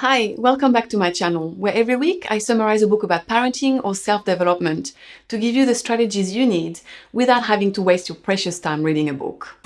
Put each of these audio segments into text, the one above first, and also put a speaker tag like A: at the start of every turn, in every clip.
A: Hi, welcome back to my channel, where every week I summarize a book about parenting or self-development to give you the strategies you need without having to waste your precious time reading a book.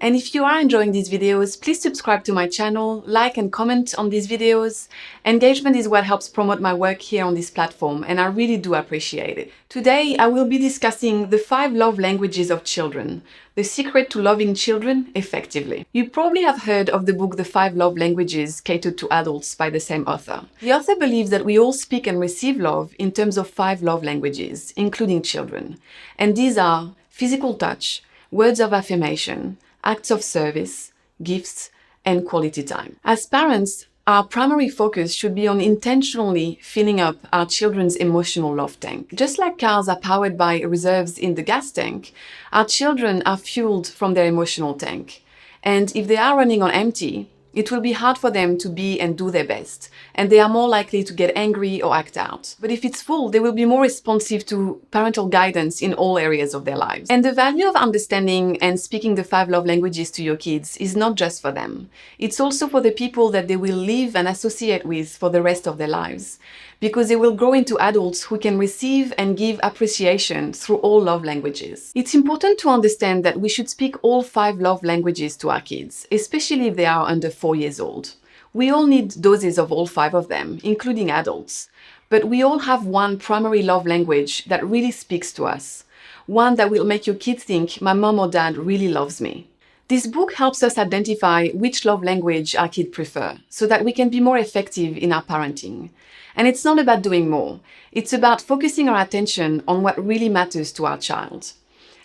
A: And if you are enjoying these videos, please subscribe to my channel, like and comment on these videos. Engagement is what helps promote my work here on this platform, and I really do appreciate it. Today, I will be discussing the 5 love languages of children, the secret to loving children effectively. You probably have heard of the book The 5 Love Languages Catered to Adults by the same author. The author believes that we all speak and receive love in terms of 5 love languages, including children. And these are physical touch, words of affirmation, acts of service, gifts, and quality time. As parents, our primary focus should be on intentionally filling up our children's emotional love tank. Just like cars are powered by reserves in the gas tank, our children are fueled from their emotional tank. And if they are running on empty, it will be hard for them to be and do their best, and they are more likely to get angry or act out. But if it's full, they will be more responsive to parental guidance in all areas of their lives. And the value of understanding and speaking the 5 love languages to your kids is not just for them. It's also for the people that they will live and associate with for the rest of their lives, because they will grow into adults who can receive and give appreciation through all love languages. It's important to understand that we should speak all 5 love languages to our kids, especially if they are under 4 years old. We all need doses of all 5 of them, including adults. But we all have one primary love language that really speaks to us. One that will make your kid think, my mom or dad really loves me. This book helps us identify which love language our kids prefer, so that we can be more effective in our parenting. And it's not about doing more. It's about focusing our attention on what really matters to our child.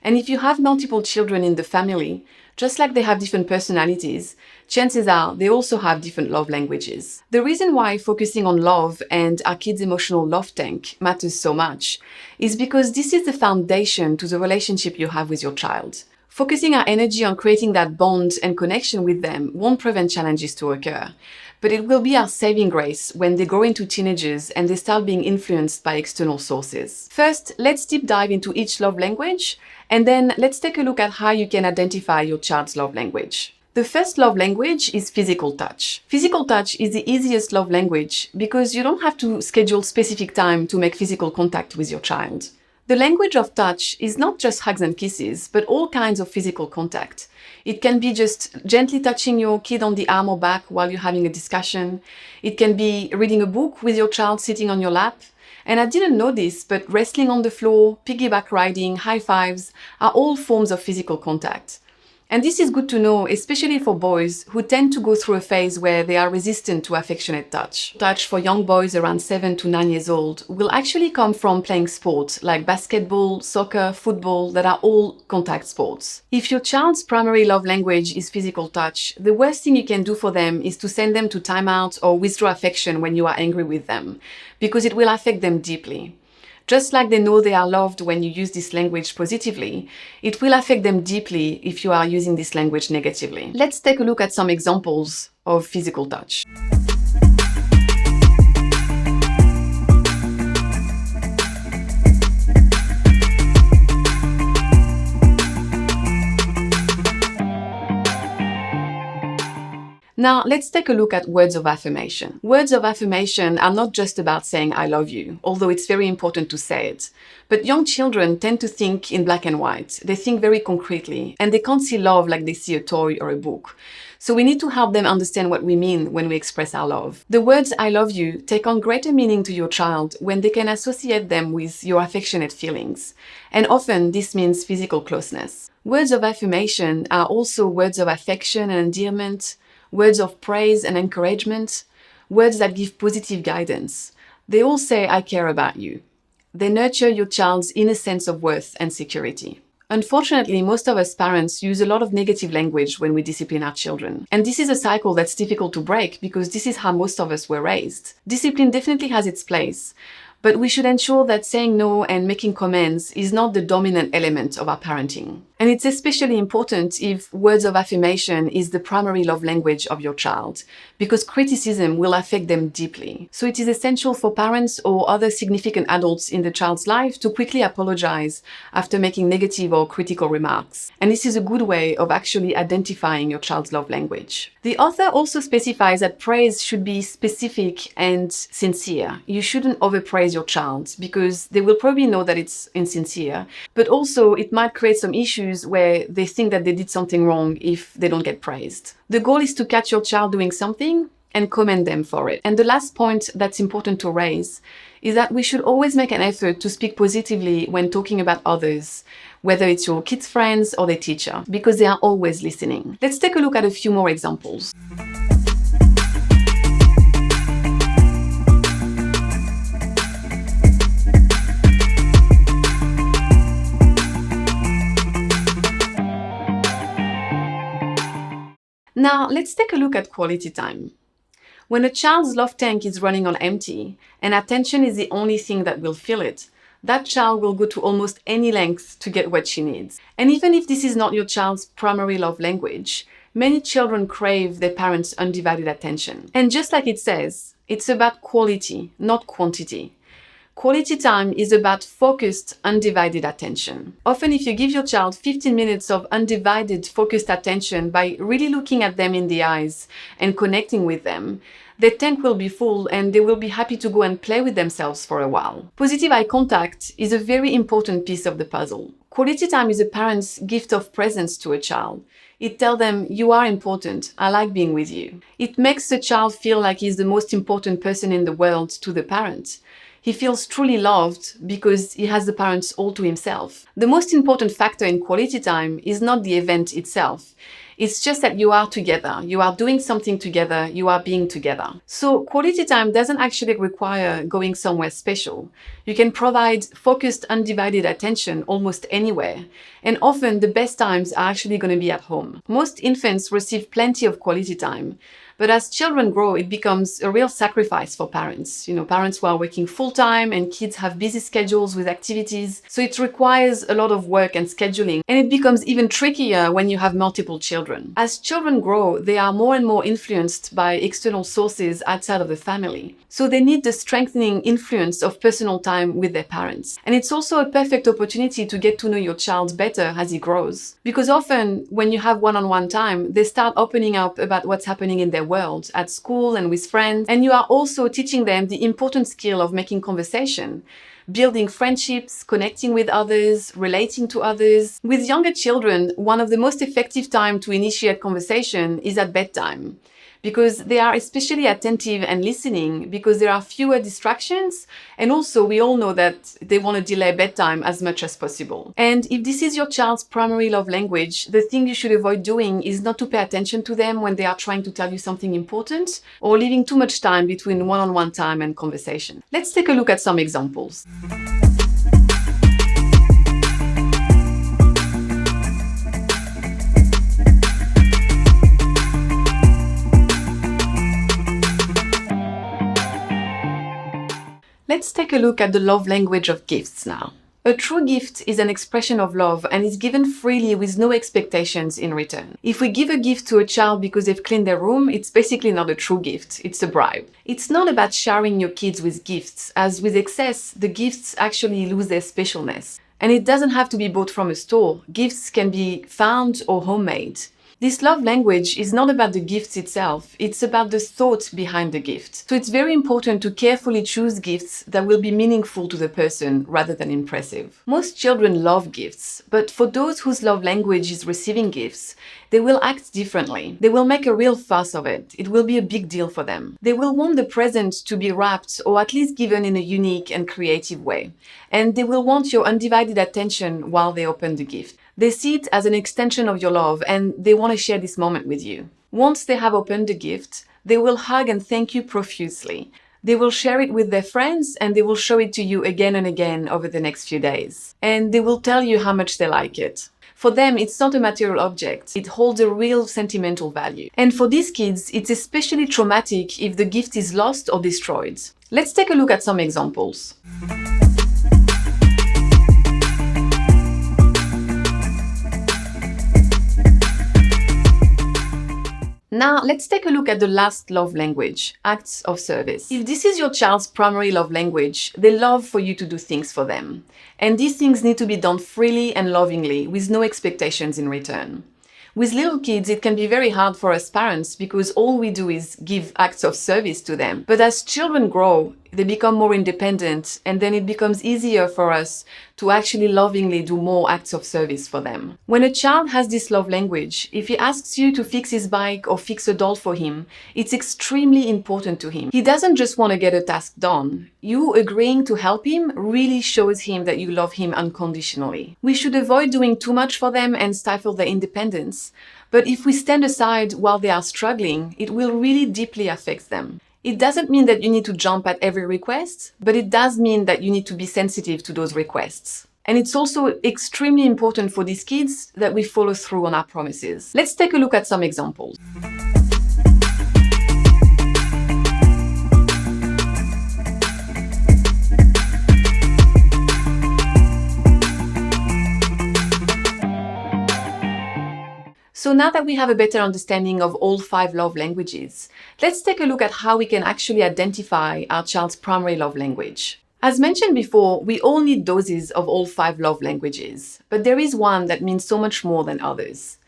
A: And if you have multiple children in the family, just like they have different personalities, chances are they also have different love languages. The reason why focusing on love and our kids' emotional love tank matters so much is because this is the foundation to the relationship you have with your child. Focusing our energy on creating that bond and connection with them won't prevent challenges to occur, but it will be our saving grace when they grow into teenagers and they start being influenced by external sources. First, let's deep dive into each love language, and then let's take a look at how you can identify your child's love language. The first love language is physical touch. Physical touch is the easiest love language because you don't have to schedule specific time to make physical contact with your child. The language of touch is not just hugs and kisses, but all kinds of physical contact. It can be just gently touching your kid on the arm or back while you're having a discussion. It can be reading a book with your child sitting on your lap. And I didn't know this, but wrestling on the floor, piggyback riding, high fives are all forms of physical contact. And this is good to know, especially for boys who tend to go through a phase where they are resistant to affectionate touch. Touch for young boys around 7 to 9 years old will actually come from playing sports like basketball, soccer, football, that are all contact sports. If your child's primary love language is physical touch, the worst thing you can do for them is to send them to timeout or withdraw affection when you are angry with them, because it will affect them deeply. Just like they know they are loved when you use this language positively, it will affect them deeply if you are using this language negatively. Let's take a look at some examples of physical touch. Now, let's take a look at words of affirmation. Words of affirmation are not just about saying I love you, although it's very important to say it. But young children tend to think in black and white. They think very concretely, and they can't see love like they see a toy or a book. So we need to help them understand what we mean when we express our love. The words I love you take on greater meaning to your child when they can associate them with your affectionate feelings. And often this means physical closeness. Words of affirmation are also words of affection and endearment, words of praise and encouragement, words that give positive guidance. They all say, I care about you. They nurture your child's inner sense of worth and security. Unfortunately, most of us parents use a lot of negative language when we discipline our children. And this is a cycle that's difficult to break because this is how most of us were raised. Discipline definitely has its place, but we should ensure that saying no and making commands is not the dominant element of our parenting. And it's especially important if words of affirmation is the primary love language of your child, because criticism will affect them deeply. So it is essential for parents or other significant adults in the child's life to quickly apologize after making negative or critical remarks. And this is a good way of actually identifying your child's love language. The author also specifies that praise should be specific and sincere. You shouldn't overpraise your child because they will probably know that it's insincere, but also it might create some issues where they think that they did something wrong if they don't get praised. The goal is to catch your child doing something and commend them for it. And the last point that's important to raise is that we should always make an effort to speak positively when talking about others, whether it's your kids' friends or their teacher, because they are always listening. Let's take a look at a few more examples. Now, let's take a look at quality time. When a child's love tank is running on empty and attention is the only thing that will fill it, that child will go to almost any length to get what she needs. And even if this is not your child's primary love language, many children crave their parents' undivided attention. And just like it says, it's about quality, not quantity. Quality time is about focused, undivided attention. Often if you give your child 15 minutes of undivided, focused attention by really looking at them in the eyes and connecting with them, their tank will be full and they will be happy to go and play with themselves for a while. Positive eye contact is a very important piece of the puzzle. Quality time is a parent's gift of presence to a child. It tells them, you are important, I like being with you. It makes the child feel like he's the most important person in the world to the parent. He feels truly loved because he has the parents all to himself. The most important factor in quality time is not the event itself. It's just that you are together, you are doing something together, you are being together. So quality time doesn't actually require going somewhere special. You can provide focused, undivided attention almost anywhere. And often the best times are actually going to be at home. Most infants receive plenty of quality time. But as children grow, it becomes a real sacrifice for parents. Parents who are working full-time and kids have busy schedules with activities. So it requires a lot of work and scheduling. And it becomes even trickier when you have multiple children. As children grow, they are more and more influenced by external sources outside of the family. So they need the strengthening influence of personal time with their parents. And it's also a perfect opportunity to get to know your child better as he grows. Because often when you have one-on-one time, they start opening up about what's happening in their world, at school and with friends. And you are also teaching them the important skill of making conversation, building friendships, connecting with others, relating to others. With younger children, one of the most effective times to initiate conversation is at bedtime, because they are especially attentive and listening because there are fewer distractions. And also we all know that they want to delay bedtime as much as possible. And if this is your child's primary love language, the thing you should avoid doing is not to pay attention to them when they are trying to tell you something important or leaving too much time between one-on-one time and conversation. Let's take a look at some examples. Let's take a look at the love language of gifts now. A true gift is an expression of love and is given freely with no expectations in return. If we give a gift to a child because they've cleaned their room, it's basically not a true gift, it's a bribe. It's not about showering your kids with gifts, as with excess, the gifts actually lose their specialness. And it doesn't have to be bought from a store. Gifts can be found or homemade. This love language is not about the gifts itself, it's about the thought behind the gift. So it's very important to carefully choose gifts that will be meaningful to the person rather than impressive. Most children love gifts, but for those whose love language is receiving gifts, they will act differently. They will make a real fuss of it. It will be a big deal for them. They will want the present to be wrapped or at least given in a unique and creative way. And they will want your undivided attention while they open the gift. They see it as an extension of your love and they want to share this moment with you. Once they have opened the gift, they will hug and thank you profusely. They will share it with their friends and they will show it to you again and again over the next few days. And they will tell you how much they like it. For them, it's not a material object. It holds a real sentimental value. And for these kids, it's especially traumatic if the gift is lost or destroyed. Let's take a look at some examples. Now, let's take a look at the last love language, acts of service. If this is your child's primary love language, they love for you to do things for them. And these things need to be done freely and lovingly, with no expectations in return. With little kids, it can be very hard for us parents because all we do is give acts of service to them. But as children grow, they become more independent, and then it becomes easier for us to actually lovingly do more acts of service for them. When a child has this love language, if he asks you to fix his bike or fix a doll for him, it's extremely important to him. He doesn't just want to get a task done. You agreeing to help him really shows him that you love him unconditionally. We should avoid doing too much for them and stifle their independence. But if we stand aside while they are struggling, it will really deeply affect them. It doesn't mean that you need to jump at every request, but it does mean that you need to be sensitive to those requests. And it's also extremely important for these kids that we follow through on our promises. Let's take a look at some examples. So now that we have a better understanding of all 5 love languages, let's take a look at how we can actually identify our child's primary love language. As mentioned before, we all need doses of all 5 love languages, but there is one that means so much more than others.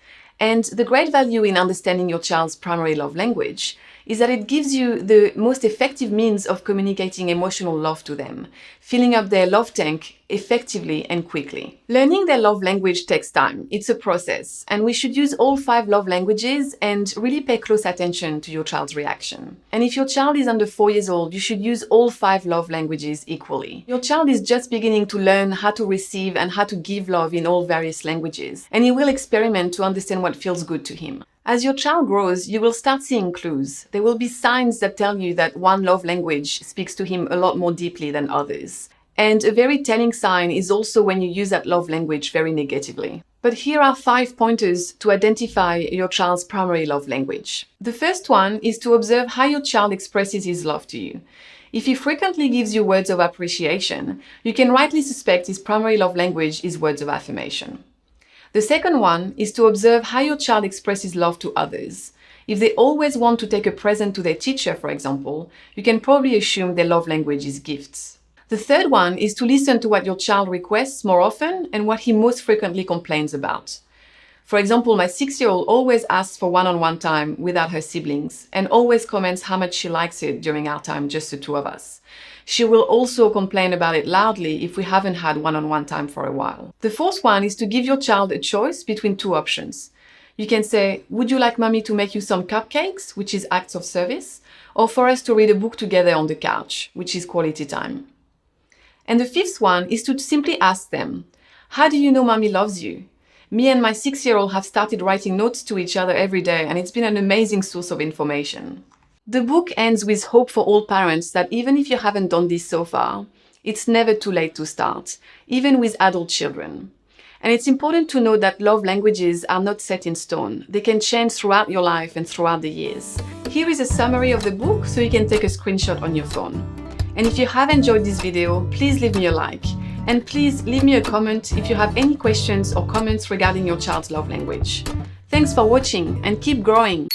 A: And the great value in understanding your child's primary love language is that it gives you the most effective means of communicating emotional love to them, filling up their love tank effectively and quickly. Learning their love language takes time. It's a process, and we should use all 5 love languages and really pay close attention to your child's reaction. And if your child is under 4 years old, you should use all 5 love languages equally. Your child is just beginning to learn how to receive and how to give love in all various languages, and he will experiment to understand what feels good to him. As your child grows, you will start seeing clues. There will be signs that tell you that one love language speaks to him a lot more deeply than others. And a very telling sign is also when you use that love language very negatively. But here are 5 pointers to identify your child's primary love language. The first one is to observe how your child expresses his love to you. If he frequently gives you words of appreciation, you can rightly suspect his primary love language is words of affirmation. The second one is to observe how your child expresses love to others. If they always want to take a present to their teacher, for example, you can probably assume their love language is gifts. The third one is to listen to what your child requests more often and what he most frequently complains about. For example, my 6-year-old always asks for one-on-one time without her siblings and always comments how much she likes it during our time, just the 2 of us. She will also complain about it loudly if we haven't had one-on-one time for a while. The fourth one is to give your child a choice between 2 options. You can say, would you like mommy to make you some cupcakes, which is acts of service, or for us to read a book together on the couch, which is quality time. And the fifth one is to simply ask them, how do you know mommy loves you? Me and my 6-year-old have started writing notes to each other every day, and it's been an amazing source of information. The book ends with hope for all parents that even if you haven't done this so far, it's never too late to start, even with adult children. And it's important to know that love languages are not set in stone. They can change throughout your life and throughout the years. Here is a summary of the book so you can take a screenshot on your phone. And if you have enjoyed this video, please leave me a like. And please leave me a comment if you have any questions or comments regarding your child's love language. Thanks for watching and keep growing!